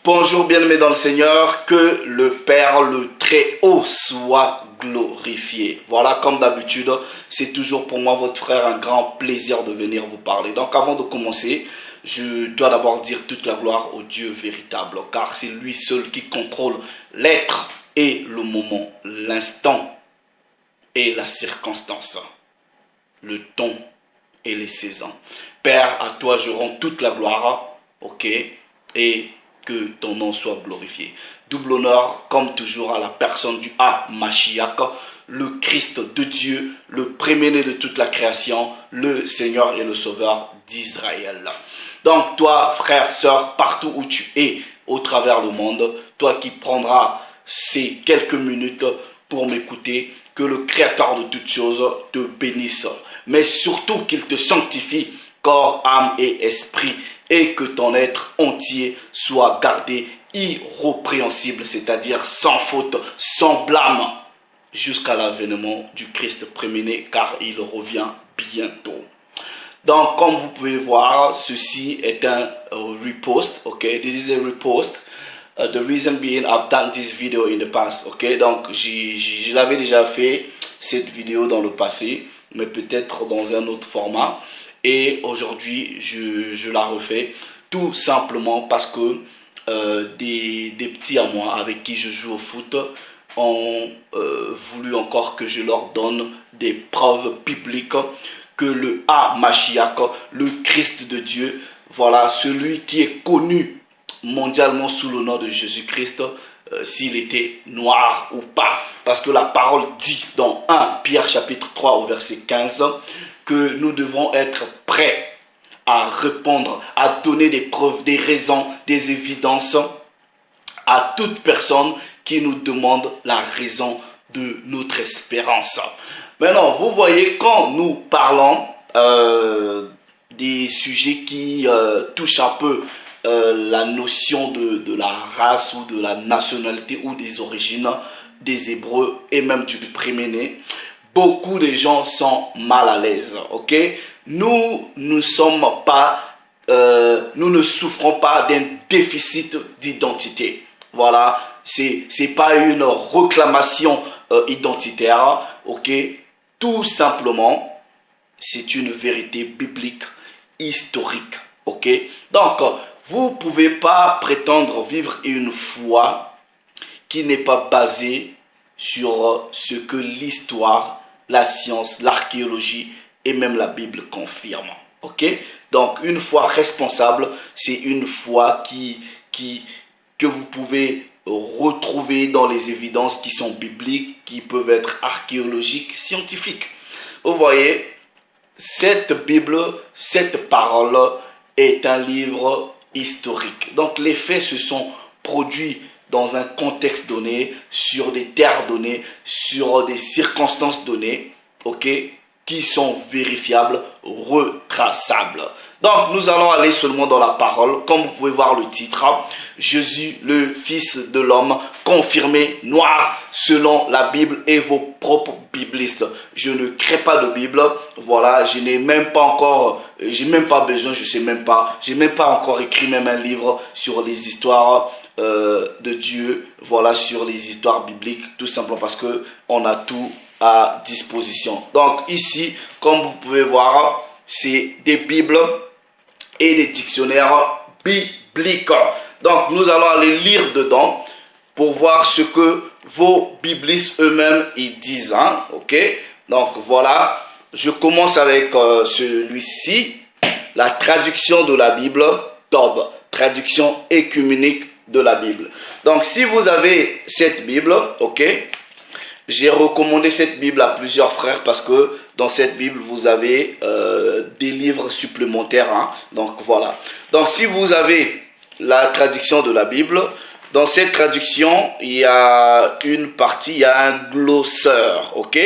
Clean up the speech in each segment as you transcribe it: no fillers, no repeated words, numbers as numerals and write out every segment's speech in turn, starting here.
Bonjour bien-aimés dans le Seigneur, que le Père, le Très-Haut soit glorifié. Voilà, comme d'habitude, c'est toujours pour moi, votre frère, un grand plaisir de venir vous parler. Donc avant de commencer, je dois d'abord dire toute la gloire au Dieu véritable, car c'est lui seul qui contrôle l'être et le moment, l'instant et la circonstance, le temps et les saisons. Père, à toi je rends toute la gloire, ok, et que ton nom soit glorifié. Double honneur, comme toujours, à la personne du Mashiach, le Christ de Dieu, le premier-né de toute la création, le Seigneur et le Sauveur d'Israël. Donc toi, frère, sœur, partout où tu es, au travers le monde, toi qui prendras ces quelques minutes pour m'écouter, que le Créateur de toutes choses te bénisse, mais surtout qu'il te sanctifie, corps, âme et esprit, et que ton être entier soit gardé irrépréhensible, c'est-à-dire sans faute, sans blâme, jusqu'à l'avènement du Christ premier-né, car il revient bientôt. Donc, comme vous pouvez voir, ceci est un repost, ok? This is a repost. The reason being, I've done this video in the past, ok? Donc, je l'avais déjà fait, cette vidéo dans le passé, mais peut-être dans un autre format. Et aujourd'hui, je la refais tout simplement parce que des petits à moi avec qui je joue au foot ont voulu encore que je leur donne des preuves bibliques que le Mashiach, le Christ de Dieu, voilà, celui qui est connu mondialement sous le nom de Jésus-Christ, s'il était noir ou pas. Parce que la parole dit dans 1 Pierre chapitre 3 au verset 15 que nous devons être prêts à répondre, à donner des preuves, des raisons, des évidences à toute personne qui nous demande la raison de notre espérance. Maintenant, vous voyez, quand nous parlons des sujets qui touchent un peu la notion de la race ou de la nationalité ou des origines des Hébreux et même du premier-né, beaucoup de gens sont mal à l'aise, ok? Nous ne souffrons pas d'un déficit d'identité. Voilà, c'est pas une réclamation identitaire, ok? Tout simplement, c'est une vérité biblique, historique, ok? Donc, vous pouvez pas prétendre vivre une foi qui n'est pas basée sur ce que l'histoire, la science, l'archéologie et même la Bible confirment. Ok? Donc, une foi responsable, c'est une foi que vous pouvez retrouver dans les évidences qui sont bibliques, qui peuvent être archéologiques, scientifiques. Vous voyez, cette Bible, cette parole est un livre historique. Donc, les faits se sont produits dans un contexte donné, sur des terres données, sur des circonstances données, ok, qui sont vérifiables, retraçables. Donc, nous allons aller seulement dans la parole. Comme vous pouvez voir le titre, Jésus, le Fils de l'homme, confirmé noir selon la Bible et vos propres biblistes. Je ne crée pas de Bible. Voilà, je n'ai même pas encore, j'ai même pas besoin, je sais même pas, j'ai même pas encore écrit même un livre sur les histoires de Dieu, voilà, sur les histoires bibliques, tout simplement parce que on a tout à disposition. Donc ici, comme vous pouvez voir, c'est des Bibles et des dictionnaires bibliques. Donc nous allons aller lire dedans pour voir ce que vos biblistes eux-mêmes ils disent, hein, ok? Donc voilà, je commence avec celui-ci, la traduction de la Bible, Tob, traduction écuménique de la Bible. Donc si vous avez cette Bible, ok, j'ai recommandé cette Bible à plusieurs frères parce que dans cette Bible vous avez des livres supplémentaires, hein. Donc voilà, donc si vous avez la traduction de la Bible, dans cette traduction il y a une partie, il y a un glosseur, ok,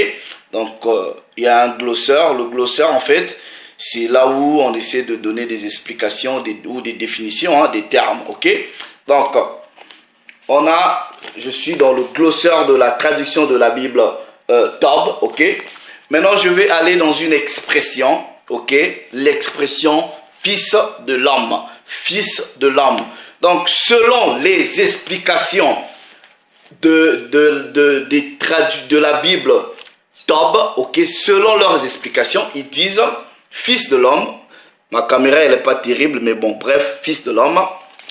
donc il y a un glosseur. Le glosseur en fait c'est là où on essaie de donner des explications ou des définitions, hein, des termes, ok. Donc, je suis dans le glosseur de la traduction de la Bible Tob, ok. Maintenant, je vais aller dans une expression, ok. L'expression fils de l'homme, fils de l'homme. Donc, selon les explications de la Bible Tob, ok, selon leurs explications, ils disent fils de l'homme. Ma caméra elle n'est pas terrible, mais bon, bref, fils de l'homme,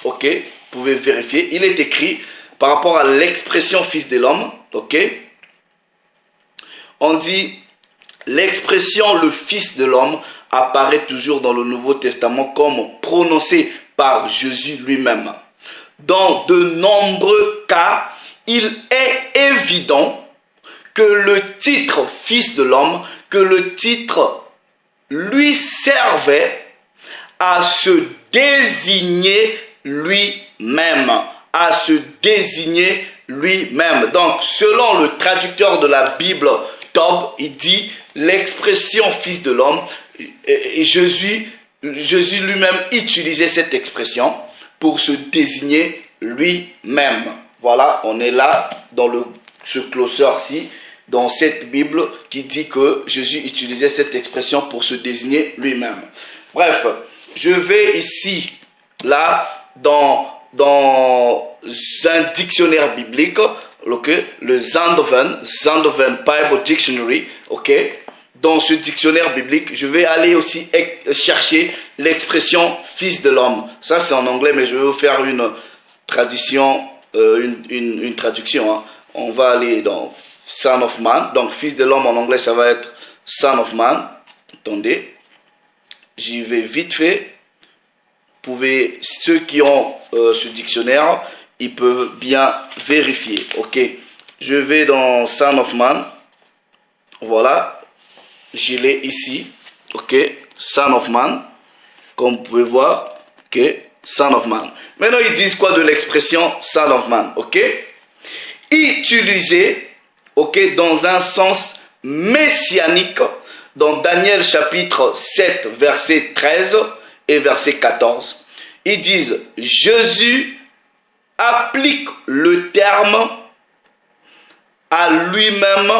ok, vous pouvez vérifier. Il est écrit par rapport à l'expression fils de l'homme, ok. On dit l'expression le fils de l'homme apparaît toujours dans le Nouveau Testament comme prononcé par Jésus lui-même. Dans de nombreux cas, il est évident que le titre fils de l'homme, que le titre lui servait à se désigner lui-même, à se désigner lui-même. Donc, selon le traducteur de la Bible Tob, il dit l'expression fils de l'homme, et Jésus lui-même utilisait cette expression pour se désigner lui-même. Voilà, on est là dans ce closer-ci, dans cette Bible qui dit que Jésus utilisait cette expression pour se désigner lui-même. Bref, je vais ici, là, dans un dictionnaire biblique, okay, le Zondervan Bible Dictionary, ok. Dans ce dictionnaire biblique, je vais aller aussi chercher l'expression fils de l'homme. Ça, c'est en anglais, mais je vais vous faire une traduction. Hein. On va aller dans Son of Man. Donc, fils de l'homme en anglais, ça va être Son of Man. Attendez, j'y vais vite fait. Ceux qui ont ce dictionnaire, ils peuvent bien vérifier. Ok, je vais dans Son of Man. Voilà. Je l'ai ici, ok, Son of Man, comme vous pouvez voir, ok, Son of Man. Maintenant, ils disent quoi de l'expression Son of Man, ok? Utilisé, ok, dans un sens messianique, dans Daniel chapitre 7, verset 13 et verset 14. Ils disent, Jésus applique le terme à lui-même,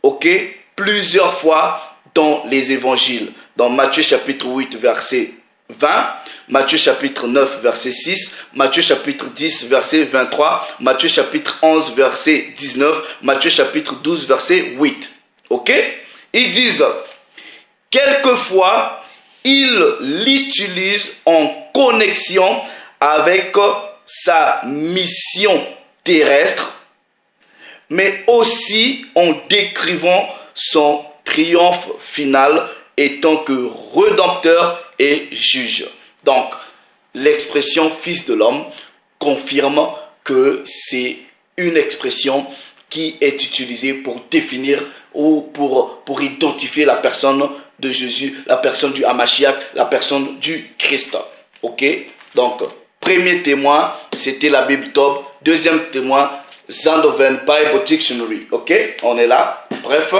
ok, plusieurs fois dans les évangiles. Dans Matthieu chapitre 8 verset 20, Matthieu chapitre 9 verset 6, Matthieu chapitre 10 verset 23, Matthieu chapitre 11 verset 19, Matthieu chapitre 12 verset 8. Ok? Ils disent, quelquefois, il l'utilise en connexion avec sa mission terrestre, mais aussi en décrivant son triomphe final étant que rédempteur et juge. Donc, l'expression fils de l'homme confirme que c'est une expression qui est utilisée pour définir ou pour identifier la personne de Jésus, la personne du Hamashiach, la personne du Christ. Ok? Donc, premier témoin, c'était la Bible Tob. Deuxième témoin, Zondervan Bible Dictionary. Ok? On est là. Bref,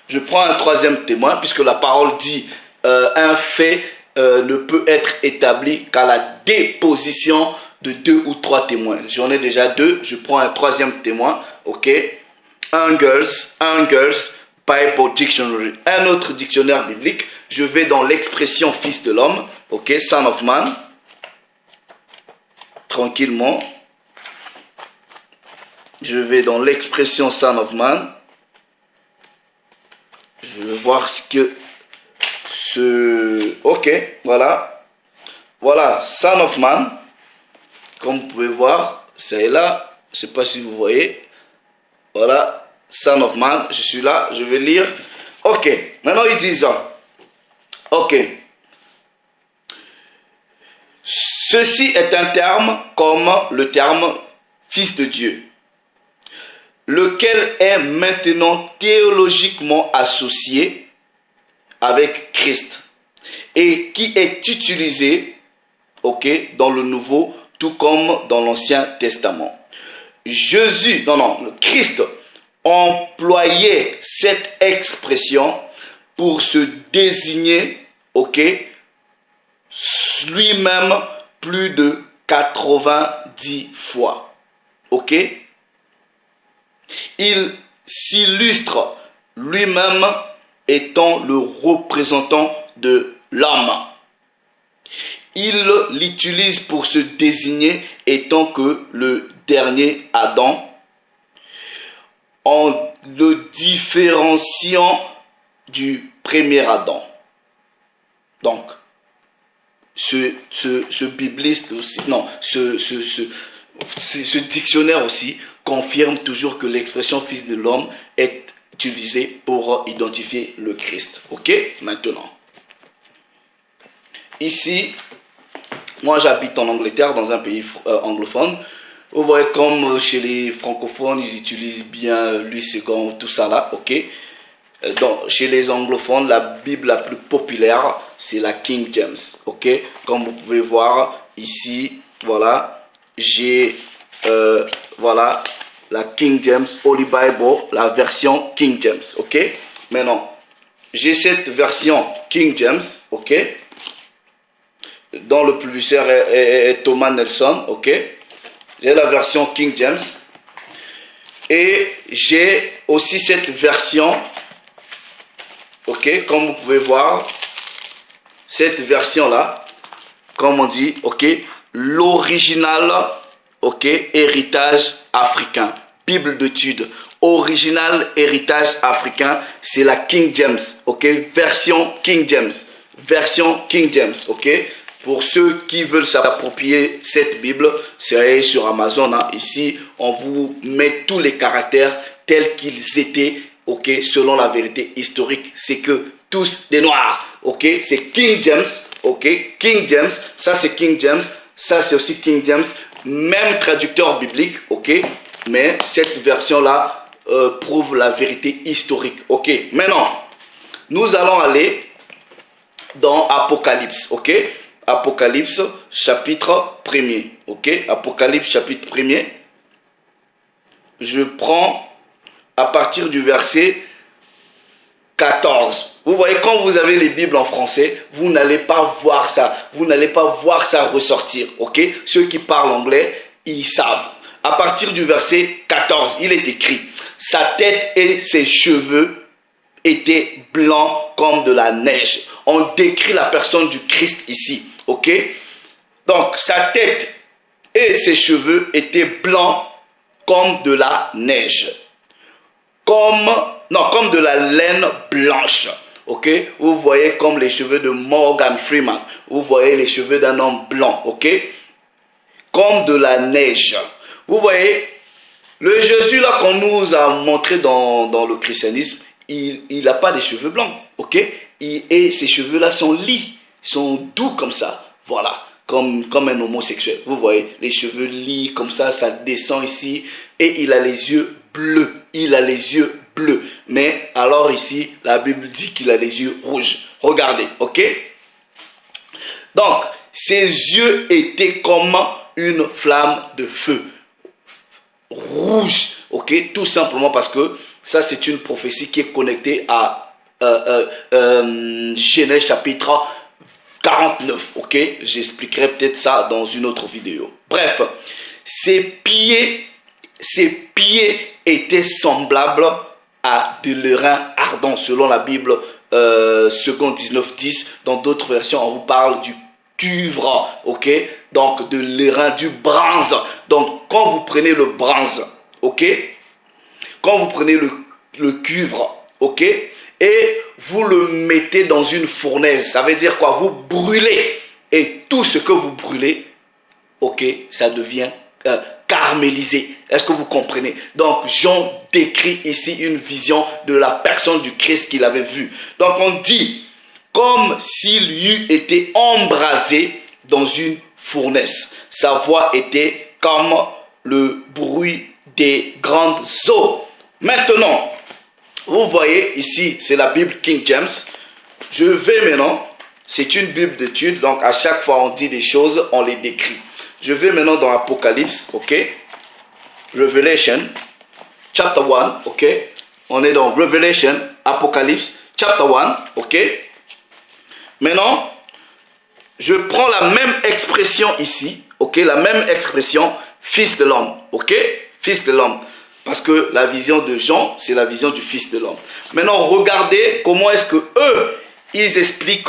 je prends un troisième témoin puisque la parole dit un fait ne peut être établi qu'à la déposition de 2 ou 3 témoins. J'en ai déjà 2, je prends un troisième témoin. Ok? Unger's Bible Dictionary. Un autre dictionnaire biblique. Je vais dans l'expression fils de l'homme. Ok? Son of Man. Tranquillement. Je vais dans l'expression Son of Man. Je vais voir ok, voilà. Voilà, Son of Man. Comme vous pouvez voir, c'est là. Je ne sais pas si vous voyez. Voilà, Son of Man. Je suis là, je vais lire. Ok, maintenant ils disent, ok. Ceci est un terme comme le terme fils de Dieu, lequel est maintenant théologiquement associé avec Christ et qui est utilisé, ok, dans le Nouveau tout comme dans l'Ancien Testament. Christ employait cette expression pour se désigner, ok, lui-même plus de 90 fois, ok. Il s'illustre lui-même étant le représentant de l'homme. il l'utilise pour se désigner étant que le dernier Adam, en le différenciant du premier Adam. Donc, ce bibliste aussi, non, ce dictionnaire aussi confirme toujours que l'expression fils de l'homme est utilisée pour identifier le Christ. Ok, maintenant. Ici, moi j'habite en Angleterre, dans un pays anglophone. Vous voyez comme chez les francophones, ils utilisent bien Louis II, tout ça là, ok. Donc, chez les anglophones, la Bible la plus populaire, c'est la King James, ok. Comme vous pouvez voir ici, voilà, j'ai, voilà, la King James Holy Bible, la version King James, ok. Maintenant, j'ai cette version King James, ok, dont le publicitaire est Thomas Nelson, ok. J'ai la version King James et j'ai aussi cette version, ok, comme vous pouvez voir, cette version là, comme on dit, ok, l'original, ok, héritage africain, Bible d'études, original héritage africain, c'est la King James, ok, version King James, ok. Pour ceux qui veulent s'approprier cette Bible, c'est sur Amazon. Hein. Ici, on vous met tous les caractères tels qu'ils étaient, ok, selon la vérité historique. C'est que tous des noirs, ok. C'est King James, ok. King James, ça c'est King James, ça c'est aussi King James. Même traducteur biblique, ok. Mais cette version-là prouve la vérité historique, ok. Maintenant, nous allons aller dans Apocalypse, ok. Apocalypse chapitre 1er, ok. Apocalypse chapitre 1er. Je prends à partir du verset 14. Vous voyez, quand vous avez les Bibles en français, vous n'allez pas voir ça. Vous n'allez pas voir ça ressortir, ok. Ceux qui parlent anglais, ils savent. À partir du verset 14, il est écrit: sa tête et ses cheveux étaient blancs comme de la neige. On décrit la personne du Christ ici, ok. Donc sa tête et ses cheveux étaient blancs comme de la neige, comme de la laine blanche, ok. Vous voyez comme les cheveux de Morgan Freeman, vous voyez les cheveux d'un homme blanc, ok, comme de la neige. Vous voyez le Jésus là qu'on nous a montré dans le christianisme, il n'a pas des cheveux blancs, ok. Et ses cheveux là sont lisses, sont doux comme ça, voilà, comme un homosexuel. Vous voyez les cheveux lisses comme ça descend ici, et il a les yeux bleus, mais alors ici la Bible dit qu'il a les yeux rouges. Regardez, ok. Donc ses yeux étaient comme une flamme de feu, rouge, ok, tout simplement parce que ça c'est une prophétie qui est connectée à Genèse chapitre 49, ok. J'expliquerai peut-être ça dans une autre vidéo. Bref, ses pieds étaient semblables à de l'airain ardent, selon la Bible 2 19:10. Dans d'autres versions, on vous parle du cuivre, ok, donc de l'airain, du bronze. Donc quand vous prenez le bronze, ok, quand vous prenez le cuivre, ok, et vous le mettez dans une fournaise, ça veut dire quoi? Vous brûlez, et tout ce que vous brûlez, ok, ça devient caramélisé. Est-ce que vous comprenez? Donc Jean décrit ici une vision de la personne du Christ qu'il avait vue. Donc on dit comme s'il eût été embrasé dans une fournaise. Sa voix était comme le bruit des grandes eaux. Maintenant, vous voyez ici, c'est la Bible King James. Je vais maintenant, c'est une Bible d'études, donc à chaque fois on dit des choses, on les décrit. Je vais maintenant dans Apocalypse, ok. Revelation, chapter 1, ok. On est dans Revelation, Apocalypse, chapter 1, ok. Maintenant, je prends la même expression ici, ok. La même expression, fils de l'homme, ok. Fils de l'homme. Parce que la vision de Jean, c'est la vision du Fils de l'homme. Maintenant, regardez comment est-ce que eux, ils expliquent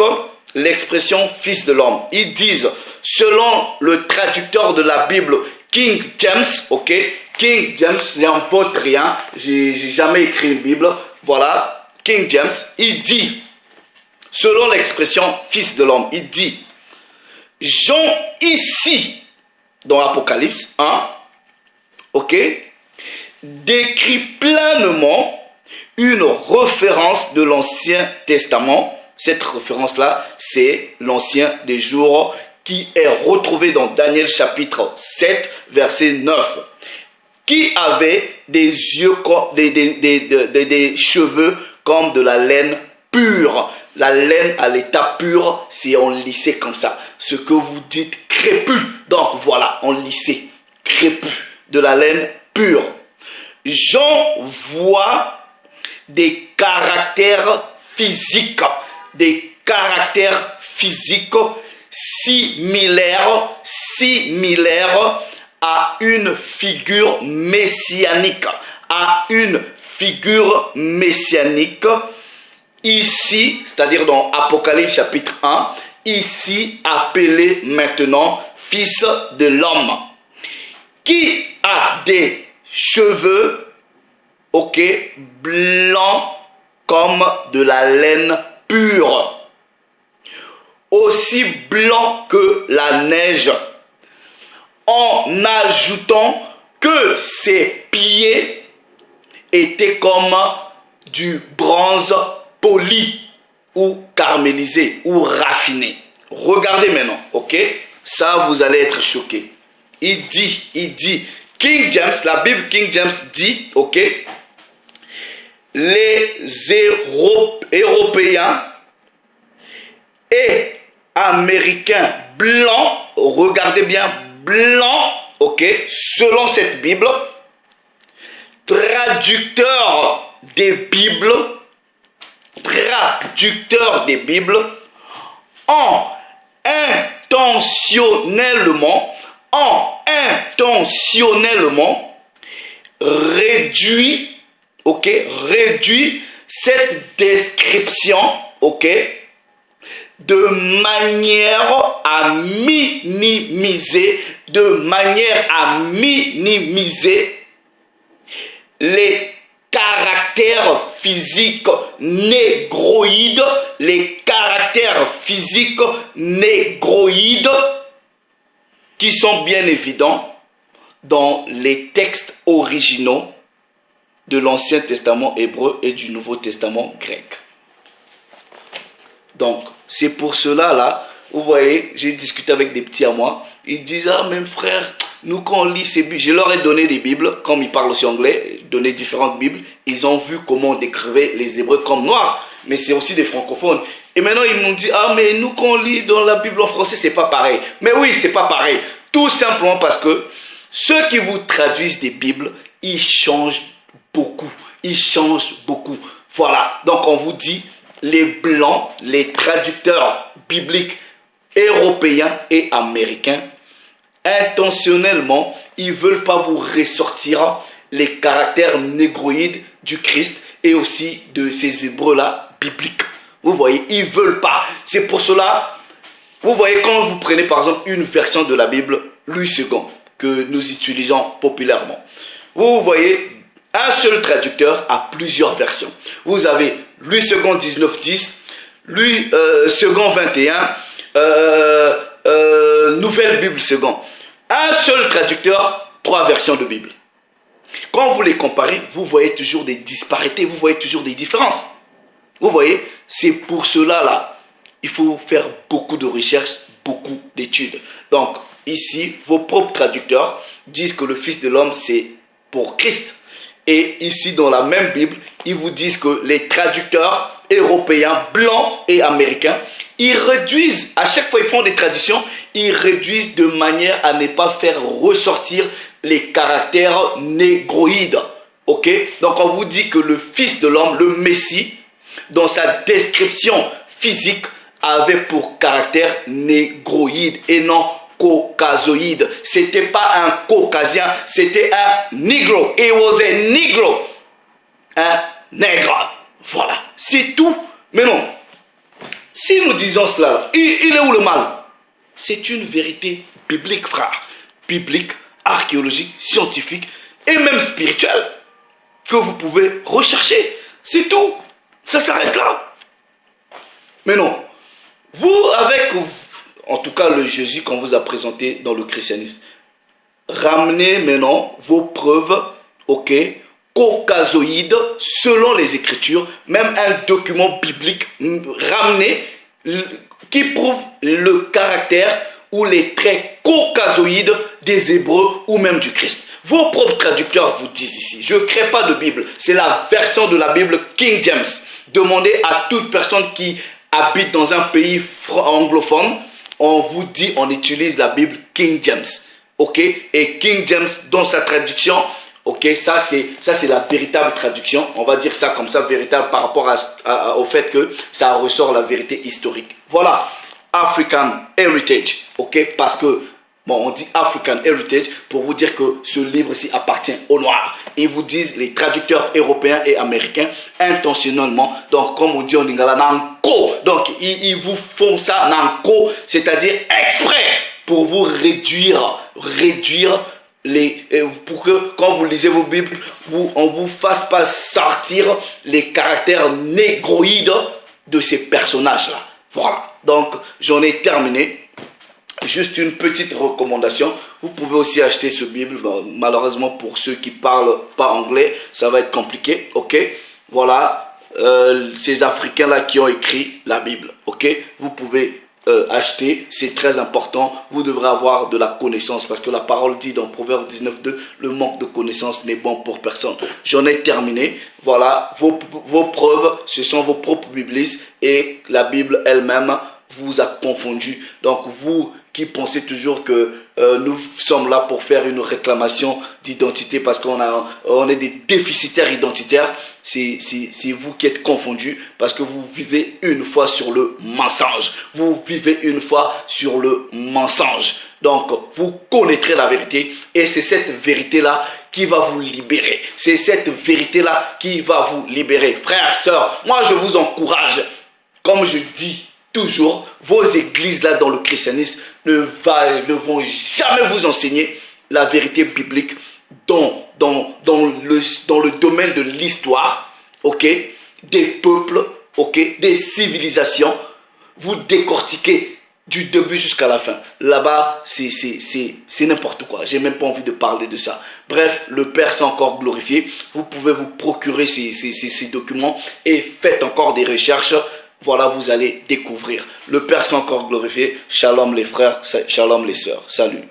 l'expression fils de l'homme. Ils disent, selon le traducteur de la Bible, King James, ok, King James, j'invente rien, j'ai jamais écrit une Bible, voilà, King James, il dit, selon l'expression fils de l'homme, il dit, Jean ici, dans Apocalypse 1, ok, décrit pleinement une référence de l'Ancien Testament. Cette référence-là, c'est l'Ancien des jours qui est retrouvé dans Daniel chapitre 7, verset 9. Qui avait des yeux, des cheveux comme de la laine pure. La laine à l'état pur, c'est on lissait comme ça. Ce que vous dites crépus. Donc voilà, on lissait. Crépus. De la laine pure. Jean voit des caractères physiques. Des caractères physiques similaires à une figure messianique. À une figure messianique. Ici, c'est-à-dire dans Apocalypse chapitre 1, ici appelé maintenant fils de l'homme, qui a des cheveux, ok, blancs comme de la laine pure, aussi blanc que la neige, en ajoutant que ses pieds étaient comme du bronze poli ou caramélisé ou raffiné. Regardez maintenant, ok? Ça, vous allez être choqués. Il dit, King James, la Bible King James dit, ok? Les Européens et Américains blancs, regardez bien, blancs, ok? Selon cette Bible, traducteurs des Bibles, ont intentionnellement réduit, ok, réduit cette description, ok, de manière à minimiser les caractères physiques négroïdes, qui sont bien évidents dans les textes originaux de l'Ancien Testament hébreu et du Nouveau Testament grec. Donc, c'est pour cela, là, vous voyez, j'ai discuté avec des petits à moi, ils disent, ah, même frère, nous quand on lit ces Bibles, je leur ai donné des Bibles, comme ils parlent aussi anglais, donné différentes Bibles, ils ont vu comment on décrivait les Hébreux comme noirs, mais c'est aussi des francophones. Et maintenant, ils m'ont dit, ah, mais nous quand on lit dans la Bible en français, c'est pas pareil. Mais oui, c'est pas pareil. Tout simplement parce que ceux qui vous traduisent des Bibles, ils changent beaucoup. Voilà, donc on vous dit, les Blancs, les traducteurs bibliques européens et américains, intentionnellement, ils ne veulent pas vous ressortir les caractères négroïdes du Christ et aussi de ces Hébreux-là bibliques. Vous voyez, ils ne veulent pas. C'est pour cela, vous voyez, quand vous prenez par exemple une version de la Bible, Louis II, que nous utilisons populairement, vous voyez, un seul traducteur a plusieurs versions. Vous avez Louis II 1910, Louis II 21, Nouvelle Bible seconde. Un seul traducteur, 3 versions de Bible. Quand vous les comparez, vous voyez toujours des disparités, vous voyez toujours des différences. Vous voyez, c'est pour cela là, il faut faire beaucoup de recherches, beaucoup d'études. Donc, ici, vos propres traducteurs disent que le Fils de l'homme, c'est pour Christ. Et ici, dans la même Bible, ils vous disent que les traducteurs européens, blancs et américains, ils réduisent, à chaque fois ils font des traductions, ils réduisent de manière à ne pas faire ressortir les caractères négroïdes. Ok? Donc on vous dit que le Fils de l'homme, le Messie, dans sa description physique, avait pour caractère négroïde et non caucasoïde. C'était pas un caucasien, c'était un négro. It was a negro. Un nègre. Voilà, c'est tout. Mais non, Si nous disons cela, il est où le mal? C'est une vérité biblique, frère. Biblique, archéologique, scientifique et même spirituelle que vous pouvez rechercher. C'est tout. Ça s'arrête là. Mais non. Vous, avec, en tout cas, le Jésus qu'on vous a présenté dans le christianisme, ramenez maintenant vos preuves, ok, caucasoïdes, selon les Écritures, même un document biblique ramené qui prouve le caractère ou les traits caucasoïdes des Hébreux ou même du Christ. Vos propres traducteurs vous disent ici, je ne crée pas de Bible, c'est la version de la Bible King James. Demandez à toute personne qui habite dans un pays anglophone, on vous dit, on utilise la Bible King James. Ok, et King James dans sa traduction, ok, ça c'est la véritable traduction, on va dire ça comme ça, véritable par rapport au fait que ça ressort la vérité historique. Voilà, African Heritage, ok, parce que, bon, on dit African Heritage pour vous dire que ce livre-ci appartient aux Noirs. Ils vous disent, les traducteurs européens et américains, intentionnellement, donc comme on dit en lingala, nanko, donc ils vous font ça, nanko, c'est-à-dire exprès, pour vous réduire pour que quand vous lisez vos Bibles, on vous fasse pas sortir les caractères négroïdes de ces personnages-là. Voilà. Donc, j'en ai terminé. Juste une petite recommandation. Vous pouvez aussi acheter ce Bible. Bon, malheureusement, pour ceux qui parlent pas anglais, ça va être compliqué. Ok. Voilà. Ces Africains-là qui ont écrit la Bible. Ok. Vous pouvez acheter, c'est très important. Vous devrez avoir de la connaissance parce que la parole dit dans Proverbe 19:2, le manque de connaissance n'est bon pour personne. J'en ai terminé. Voilà, vos preuves, ce sont vos propres biblistes et la Bible elle-même vous a confondu. Donc vous qui pensez toujours que nous sommes là pour faire une réclamation d'identité parce on est des déficitaires identitaires, c'est vous qui êtes confondus parce que vous vivez une fois sur le mensonge. Vous vivez une fois sur le mensonge. Donc, vous connaîtrez la vérité et c'est cette vérité-là qui va vous libérer. C'est cette vérité-là qui va vous libérer. Frères, sœurs, moi je vous encourage, comme je dis toujours, vos églises là dans le christianisme ne vont jamais vous enseigner la vérité biblique dans le domaine de l'histoire, ok, des peuples, ok, des civilisations. Vous décortiquez du début jusqu'à la fin. Là-bas, c'est n'importe quoi. J'ai même pas envie de parler de ça. Bref, le Père s'est encore glorifié. Vous pouvez vous procurer ces documents et faites encore des recherches. Voilà, vous allez découvrir. Le Père s'est encore glorifié. Shalom les frères, shalom les sœurs. Salut.